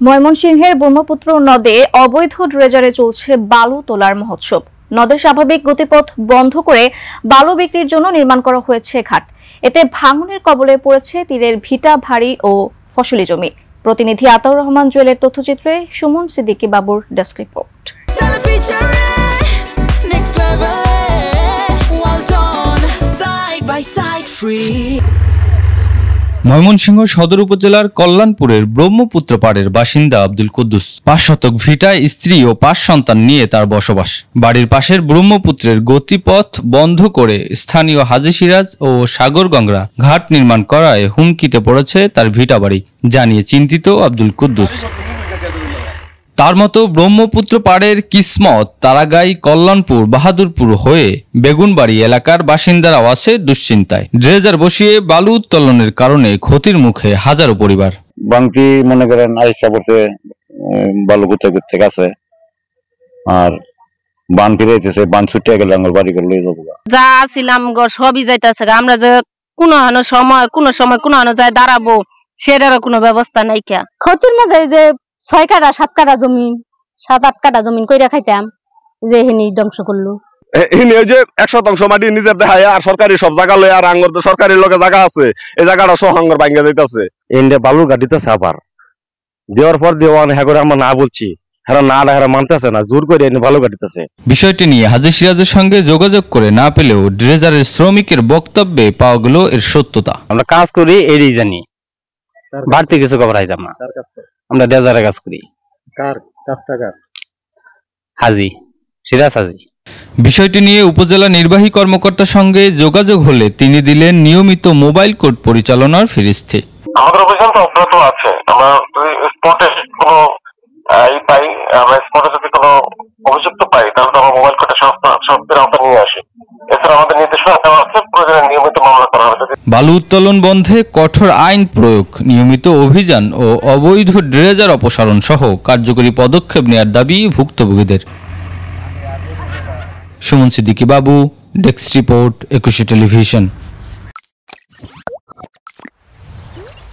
ময়মনসিংহের ব্রহ্মপুত্র নদে অবৈধ ড্রেজারে চলছে বালু তোলার মহোৎসব। নদের স্বাভাবিক গতিপথ বন্ধ করে বালু বিক্রির জন্য নির্মাণ করা হয়েছে ঘাট। এতে ভাঙনের কবলে পড়েছে তীরের ভিটা ভারী ও ফসলি জমি। প্রতিনিধি আতাউর রহমান জুয়েলের তথ্যচিত্রে সুমন সিদ্দিকী বাবুর ডেস্ক রিপোর্ট। ময়মনসিংহ সদর উপজেলার কল্যাণপুরের ব্রহ্মপুত্র পাড়ের বাসিন্দা আব্দুল কুদ্দুস। ৫ শতক ভিটায় স্ত্রী ও ৫ সন্তান নিয়ে তার বসবাস। বাড়ির পাশের ব্রহ্মপুত্রের গতিপথ বন্ধ করে স্থানীয় হাজী সিরাজ ও সাগর গঙ্গা ঘাট নির্মাণ করায় হুমকিতে পড়েছে তার ভিটা বাড়ি, জানিয়ে চিন্তিত আব্দুল কুদ্দুস। তার মতো ব্রহ্মপুত্র পাড়ের কিসমত, তারাগাই, কল্যাণপুর, বাহাদুরপুর হয়ে বেগুনবাড়ি এলাকার বাসিন্দারাও আছে দুশ্চিন্তায়। ড্রেজার বসিয়ে বালু উত্তোলনের কারণে ক্ষতির মুখে হাজারো পরিবার। বাংতি মনে করেন আইসা পড়ছে, বালু করতে গেছে আর বান ফিরাইতেছে, বান ছুটিয়ে গেলে আমার বাড়ি করে লয়ে যাবো। যা ছিলাম সবই যাইতেছে, আমরা যে কোনো সময় যায় দাঁড়াবো সেটারও কোনো ব্যবস্থা নাই। কে ক্ষতির মধ্যে যে 6 কাঠা 7 কাঠা জমিন 7-8 কাঠা জমিন কইরা খাইতাম, যে হেনি ধ্বংস করলো। ওই যে 100% মাটি নিজের দেখায় আর সরকারি সব জায়গা লয়, আর আঙ্গর সরকারি লোকের জায়গা আছে, এই জায়গাটা সহ আঙ্গর ভাঙ্গা যাইতেছে। এন্ডে বালুর গাড়িতেছে আবার দেওয়ার পর দেওয়ান হ্যাঁ করে আমরা না বলছি, হ্যাঁ না হেরা মানতেছে না, জোর করে এনে বালু গাড়িতেছে। বিষয়টি নিয়ে হাজী সিরাজের সঙ্গে যোগাযোগ করে না পেলেও ড্রেজারের শ্রমিকের বক্তব্যে পাওয়া গেল এর সত্যতা। আমরা কাজ করি এরই জানি, বাড়তি কিছু খবর আইতাম না। আমরা ড্রেজারে কাজ করি। কার কাজটা? হাজী সিরাজ হাজী। বিষয়টি নিয়ে উপজেলা নির্বাহী কর্মকর্তার সঙ্গে যোগাযোগ হলে তিনি দিলেন নিয়মিত মোবাইল কোর্ট পরিচালনার ফিরিস্তি। আমাদের অভিযান তো অব্যাহত আছে। আমরা স্পটে কোনো পাই, আমরা স্পটে যদি কোনো অভিযুক্ত পাই তাহলে তো আমরা মোবাইল কোর্টে সত্যের আওতায় নিয়ে আসি। এছাড়া আমাদের নির্দেশনা দেওয়া আছে, প্রয়োজনে নিয়মিত মামলা করা হবে। বালু উত্তোলন বন্ধে কঠোর আইন প্রয়োগ, নিয়মিত অভিযান ও অবৈধ ড্রেজার অপসারণ সহ কার্যকরী পদক্ষেপ নেওয়ার দাবি ভুক্তভোগীদের। সুমন সিদ্দিকী বাবু, ডেস্ক রিপোর্ট, 21 টেলিভিশন।